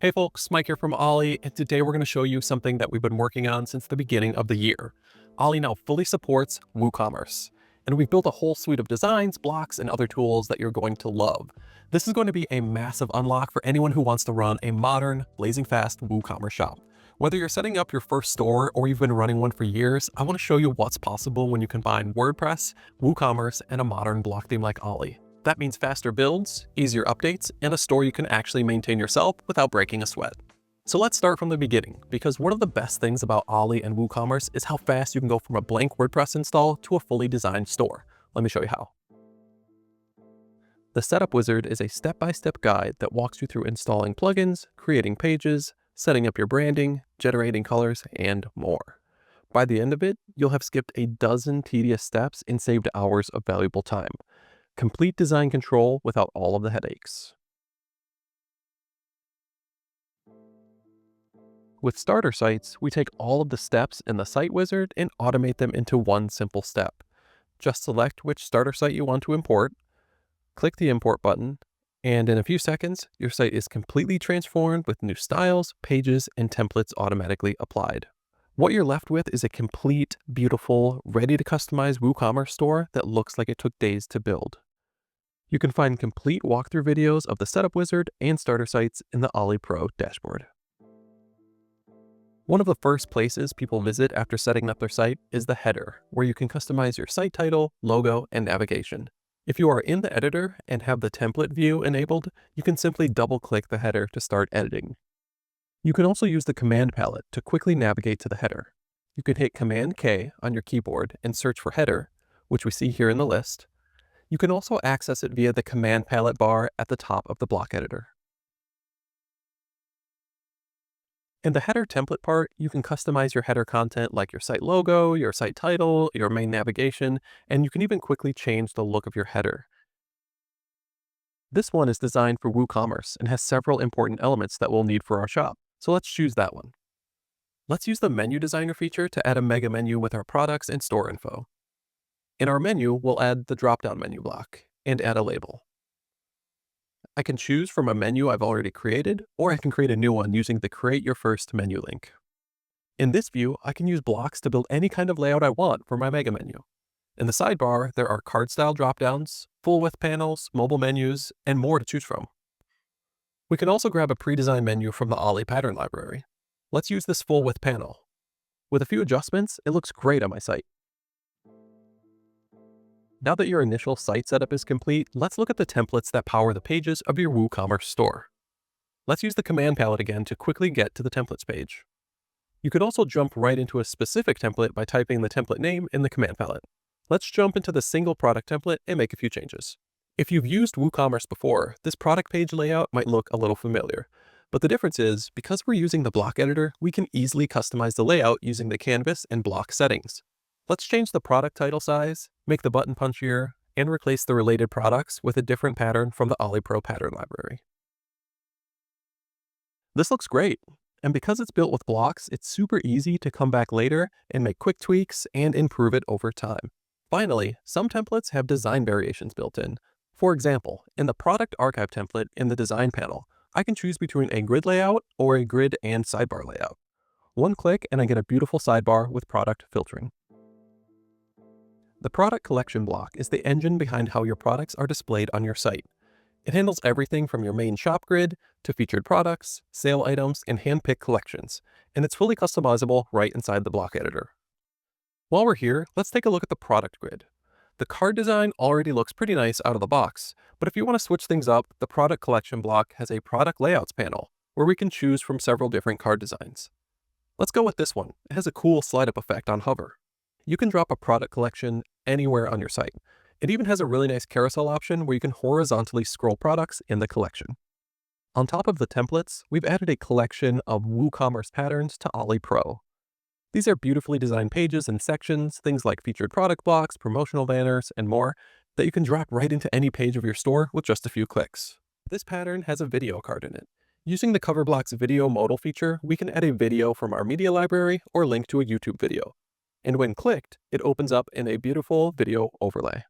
Hey folks, Mike here from Ollie, and today we're going to show you something that we've been working on since the beginning of the year. Ollie now fully supports WooCommerce, and we've built a whole suite of designs, blocks, and other tools that you're going to love. This is going to be a massive unlock for anyone who wants to run a modern, blazing fast WooCommerce shop. Whether you're setting up your first store or you've been running one for years, I want to show you what's possible when you combine WordPress, WooCommerce, and a modern block theme like Ollie. That means faster builds, easier updates, and a store you can actually maintain yourself without breaking a sweat. So let's start from the beginning, because one of the best things about Ollie and WooCommerce is how fast you can go from a blank WordPress install to a fully designed store. Let me show you how. The Setup Wizard is a step-by-step guide that walks you through installing plugins, creating pages, setting up your branding, generating colors, and more. By the end of it, you'll have skipped a dozen tedious steps and saved hours of valuable time. Complete design control without all of the headaches. With starter sites, we take all of the steps in the site wizard and automate them into one simple step. Just select which starter site you want to import, click the import button, and in a few seconds, your site is completely transformed with new styles, pages, and templates automatically applied. What you're left with is a complete, beautiful, ready to customize WooCommerce store that looks like it took days to build. You can find complete walkthrough videos of the Setup Wizard and starter sites in the Ollie Pro dashboard. One of the first places people visit after setting up their site is the header, where you can customize your site title, logo, and navigation. If you are in the editor and have the template view enabled, you can simply double-click the header to start editing. You can also use the command palette to quickly navigate to the header. You can hit Command K on your keyboard and search for header, which we see here in the list. You can also access it via the command palette bar at the top of the block editor. In the header template part, you can customize your header content like your site logo, your site title, your main navigation, and you can even quickly change the look of your header. This one is designed for WooCommerce and has several important elements that we'll need for our shop, so let's choose that one. Let's use the menu designer feature to add a mega menu with our products and store info. In our menu, we'll add the drop-down menu block and add a label. I can choose from a menu I've already created, or I can create a new one using the Create Your First menu link. In this view, I can use blocks to build any kind of layout I want for my mega menu. In the sidebar, there are card style drop-downs, full width panels, mobile menus, and more to choose from. We can also grab a pre-designed menu from the Ollie pattern library. Let's use this full width panel. With a few adjustments, it looks great on my site. Now that your initial site setup is complete, let's look at the templates that power the pages of your WooCommerce store. Let's use the command palette again to quickly get to the templates page. You could also jump right into a specific template by typing the template name in the command palette. Let's jump into the single product template and make a few changes. If you've used WooCommerce before, this product page layout might look a little familiar. But the difference is, because we're using the block editor, we can easily customize the layout using the canvas and block settings. Let's change the product title size, make the button punchier, and replace the related products with a different pattern from the Ollie Pro pattern library. This looks great, and because it's built with blocks, it's super easy to come back later and make quick tweaks and improve it over time. Finally, some templates have design variations built in. For example, in the product archive template in the design panel, I can choose between a grid layout or a grid and sidebar layout. One click and I get a beautiful sidebar with product filtering. The product collection block is the engine behind how your products are displayed on your site. It handles everything from your main shop grid to featured products, sale items, and hand-picked collections, and it's fully customizable right inside the block editor. While we're here, let's take a look at the product grid. The card design already looks pretty nice out of the box, but if you want to switch things up, the product collection block has a product layouts panel where we can choose from several different card designs. Let's go with this one. It has a cool slide-up effect on hover. You can drop a product collection anywhere on your site. It even has a really nice carousel option where you can horizontally scroll products in the collection. On top of the templates, we've added a collection of WooCommerce patterns to Ollie Pro. These are beautifully designed pages and sections, things like featured product blocks, promotional banners, and more, that you can drop right into any page of your store with just a few clicks. This pattern has a video card in it. Using the cover block's video modal feature, we can add a video from our media library or link to a YouTube video. And when clicked, it opens up in a beautiful video overlay.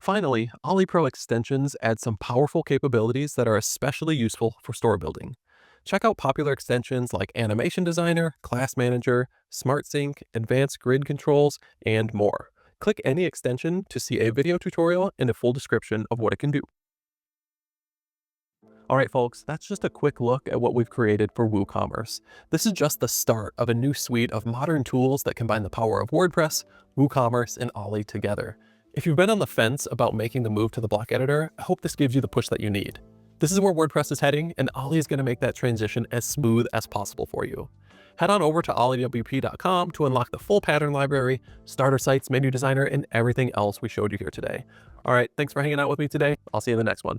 Finally, Ollie Pro Extensions adds some powerful capabilities that are especially useful for store building. Check out popular extensions like Animation Designer, Class Manager, Smart Sync, Advanced Grid Controls, and more. Click any extension to see a video tutorial and a full description of what it can do. All right, folks, that's just a quick look at what we've created for WooCommerce. This is just the start of a new suite of modern tools that combine the power of WordPress, WooCommerce, and Ollie together. If you've been on the fence about making the move to the block editor, I hope this gives you the push that you need. This is where WordPress is heading, and Ollie is going to make that transition as smooth as possible for you. Head on over to olliewp.com to unlock the full pattern library, starter sites, menu designer, and everything else we showed you here today. All right, thanks for hanging out with me today. I'll see you in the next one.